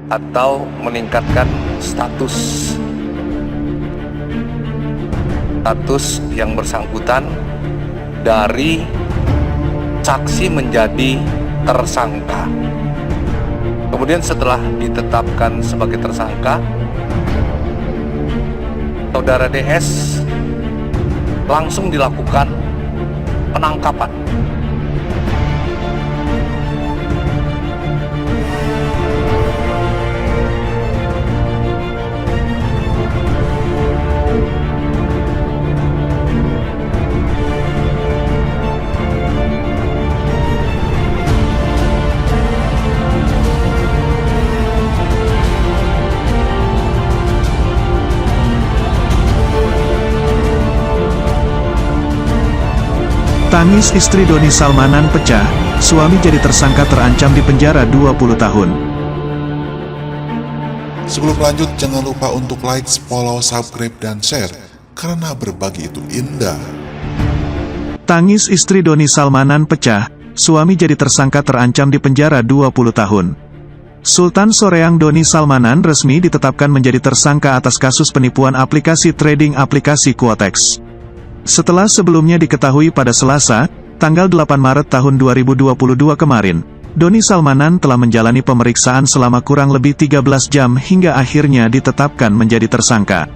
atau meningkatkan status yang bersangkutan dari saksi menjadi tersangka. Kemudian setelah ditetapkan sebagai tersangka, saudara DS langsung dilakukan penangkapan. Tangis istri Doni Salmanan pecah, suami jadi tersangka terancam di penjara 20 tahun. Sebelum lanjut, jangan lupa untuk like, follow, subscribe, dan share, karena berbagi itu indah. Tangis istri Doni Salmanan pecah, suami jadi tersangka terancam di penjara 20 tahun. Sultan Soreang Doni Salmanan resmi ditetapkan menjadi tersangka atas kasus penipuan aplikasi trading aplikasi Quotex. Setelah sebelumnya diketahui pada Selasa, tanggal 8 Maret tahun 2022 kemarin, Doni Salmanan telah menjalani pemeriksaan selama kurang lebih 13 jam hingga akhirnya ditetapkan menjadi tersangka.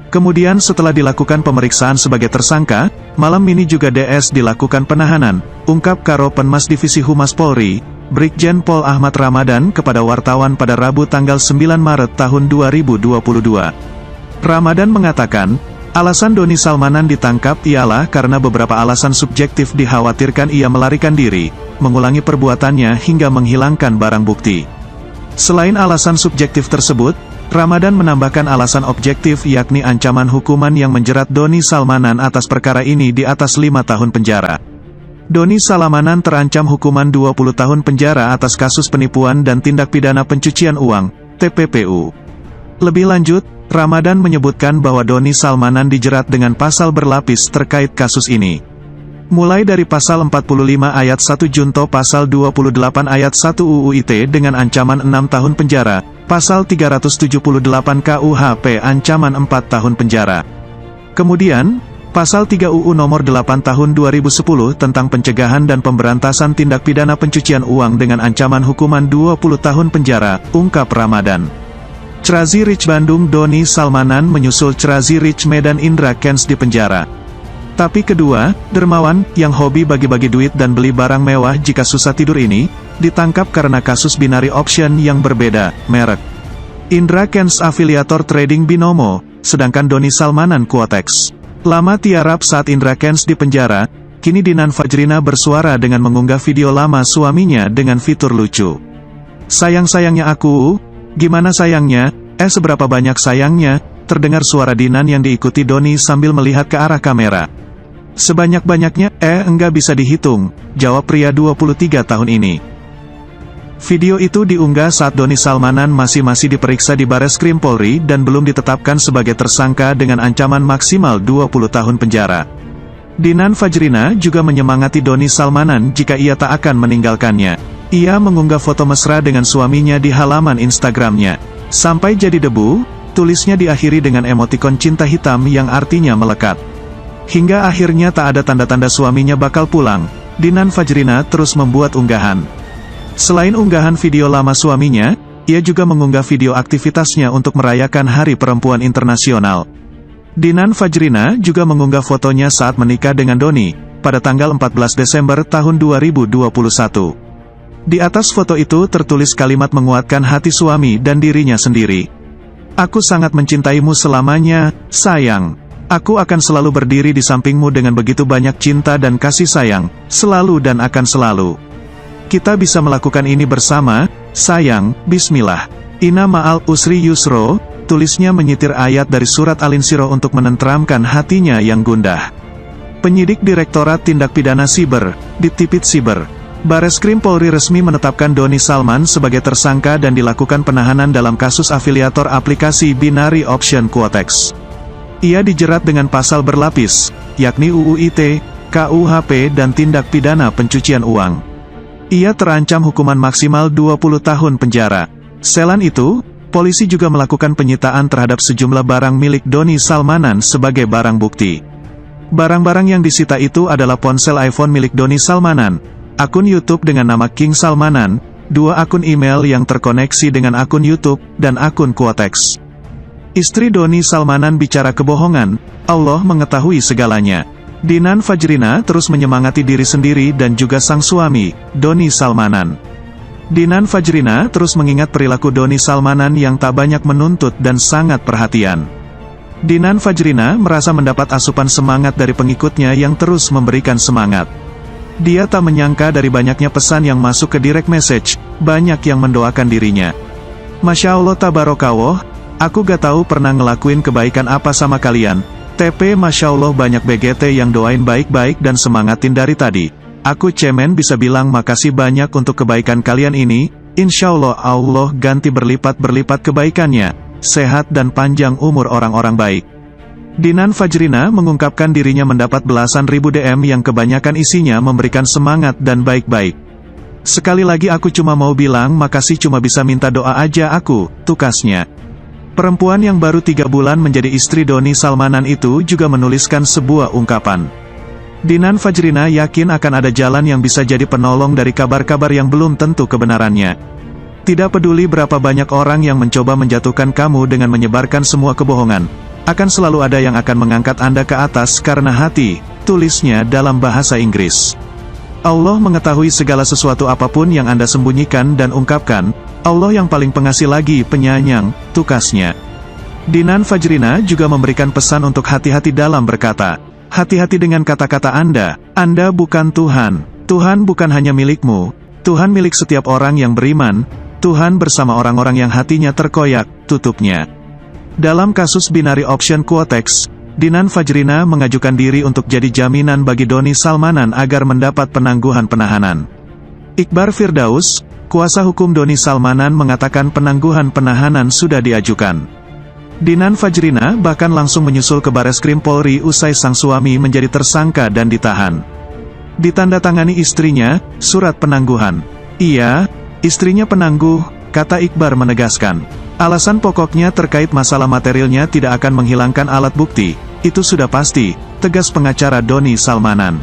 Kemudian setelah dilakukan pemeriksaan sebagai tersangka, malam ini juga DS dilakukan penahanan, ungkap Karopenmas Divisi Humas Polri, Brigjen Pol Ahmad Ramadan kepada wartawan pada Rabu tanggal 9 Maret tahun 2022. Ramadan mengatakan, alasan Doni Salmanan ditangkap ialah karena beberapa alasan subjektif dikhawatirkan ia melarikan diri, mengulangi perbuatannya hingga menghilangkan barang bukti. Selain alasan subjektif tersebut, Ramadan menambahkan alasan objektif yakni ancaman hukuman yang menjerat Doni Salmanan atas perkara ini di atas 5 tahun penjara. Doni Salmanan terancam hukuman 20 tahun penjara atas kasus penipuan dan tindak pidana pencucian uang, TPPU. Lebih lanjut, Ramadan menyebutkan bahwa Doni Salmanan dijerat dengan pasal berlapis terkait kasus ini. Mulai dari pasal 45 ayat 1 junto pasal 28 ayat 1 UU ITE dengan ancaman 6 tahun penjara, pasal 378 KUHP ancaman 4 tahun penjara. Kemudian, pasal 3 UU nomor 8 tahun 2010 tentang pencegahan dan pemberantasan tindak pidana pencucian uang dengan ancaman hukuman 20 tahun penjara, ungkap Ramadan. Crazy Rich Bandung Doni Salmanan menyusul Crazy Rich Medan Indra Kents di penjara. Tapi kedua, dermawan, yang hobi bagi-bagi duit dan beli barang mewah jika susah tidur ini, ditangkap karena kasus binary option yang berbeda, merek. Indra Kents afiliator trading binomo, sedangkan Doni Salmanan Quotex. Lama tiarap saat Indra Kents di penjara, kini Dinan Fajrina bersuara dengan mengunggah video lama suaminya dengan fitur lucu. Sayang-sayangnya aku, gimana sayangnya, seberapa banyak sayangnya, terdengar suara Dinan yang diikuti Doni sambil melihat ke arah kamera. Sebanyak-banyaknya, enggak bisa dihitung, jawab pria 23 tahun ini. Video itu diunggah saat Doni Salmanan masih diperiksa di Bareskrim Polri dan belum ditetapkan sebagai tersangka dengan ancaman maksimal 20 tahun penjara. Dinan Fajrina juga menyemangati Doni Salmanan jika ia tak akan meninggalkannya. Ia mengunggah foto mesra dengan suaminya di halaman Instagramnya. Sampai jadi debu, tulisnya diakhiri dengan emotikon cinta hitam yang artinya melekat. Hingga akhirnya tak ada tanda-tanda suaminya bakal pulang, Dinan Fajrina terus membuat unggahan. Selain unggahan video lama suaminya, ia juga mengunggah video aktivitasnya untuk merayakan Hari Perempuan Internasional. Dinan Fajrina juga mengunggah fotonya saat menikah dengan Doni, pada tanggal 14 Desember tahun 2021. Di atas foto itu tertulis kalimat menguatkan hati suami dan dirinya sendiri. Aku sangat mencintaimu selamanya, sayang. Aku akan selalu berdiri di sampingmu dengan begitu banyak cinta dan kasih sayang, selalu dan akan selalu. Kita bisa melakukan ini bersama, sayang, bismillah. Inna ma'al usri yusro, tulisnya menyitir ayat dari surat Al-Insyirah untuk menenteramkan hatinya yang gundah. Penyidik Direktorat Tindak Pidana Siber, Ditipit Siber, Bareskrim Polri resmi menetapkan Doni Salman sebagai tersangka dan dilakukan penahanan dalam kasus afiliator aplikasi binary option Quotex. Ia dijerat dengan pasal berlapis, yakni UU ITE, KUHP dan tindak pidana pencucian uang. Ia terancam hukuman maksimal 20 tahun penjara. Selain itu, polisi juga melakukan penyitaan terhadap sejumlah barang milik Doni Salmanan sebagai barang bukti. Barang-barang yang disita itu adalah ponsel iPhone milik Doni Salmanan, akun YouTube dengan nama King Salmanan, 2 akun email yang terkoneksi dengan akun YouTube, dan akun Quotex. Istri Doni Salmanan bicara kebohongan, Allah mengetahui segalanya. Dinan Fajrina terus menyemangati diri sendiri dan juga sang suami, Doni Salmanan. Dinan Fajrina terus mengingat perilaku Doni Salmanan yang tak banyak menuntut dan sangat perhatian. Dinan Fajrina merasa mendapat asupan semangat dari pengikutnya yang terus memberikan semangat. Dia tak menyangka dari banyaknya pesan yang masuk ke direct message, banyak yang mendoakan dirinya. Masya Allah tabarakallah, aku gak tahu pernah ngelakuin kebaikan apa sama kalian. TP Masya Allah banyak BGT yang doain baik-baik dan semangatin dari tadi. Aku cemen bisa bilang makasih banyak untuk kebaikan kalian ini. Insya Allah Allah ganti berlipat-berlipat kebaikannya. Sehat dan panjang umur orang-orang baik. Dinan Fajrina mengungkapkan dirinya mendapat belasan ribu DM yang kebanyakan isinya memberikan semangat dan baik-baik. Sekali lagi aku cuma mau bilang makasih, cuma bisa minta doa aja aku, tukasnya. Perempuan yang baru 3 bulan menjadi istri Doni Salmanan itu juga menuliskan sebuah ungkapan. Dinan Fajrina yakin akan ada jalan yang bisa jadi penolong dari kabar-kabar yang belum tentu kebenarannya. Tidak peduli berapa banyak orang yang mencoba menjatuhkan kamu dengan menyebarkan semua kebohongan, akan selalu ada yang akan mengangkat Anda ke atas karena hati, tulisnya dalam bahasa Inggris. Allah mengetahui segala sesuatu apapun yang Anda sembunyikan dan ungkapkan, Allah yang paling pengasih lagi penyayang, tukasnya. Dinan Fajrina juga memberikan pesan untuk hati-hati dalam berkata. Hati-hati dengan kata-kata Anda bukan Tuhan. Tuhan bukan hanya milikmu, Tuhan milik setiap orang yang beriman, Tuhan bersama orang-orang yang hatinya terkoyak, tutupnya. Dalam kasus binary option Quotex, Dinan Fajrina mengajukan diri untuk jadi jaminan bagi Doni Salmanan agar mendapat penangguhan penahanan. Iqbar Firdaus, kuasa hukum Doni Salmanan mengatakan penangguhan penahanan sudah diajukan. Dinan Fajrina bahkan langsung menyusul ke Bareskrim Polri usai sang suami menjadi tersangka dan ditahan. Ditandatangani istrinya, surat penangguhan. Iya, istrinya penangguh, kata Iqbar menegaskan. Alasan pokoknya terkait masalah materialnya tidak akan menghilangkan alat bukti, itu sudah pasti, tegas pengacara Doni Salmanan.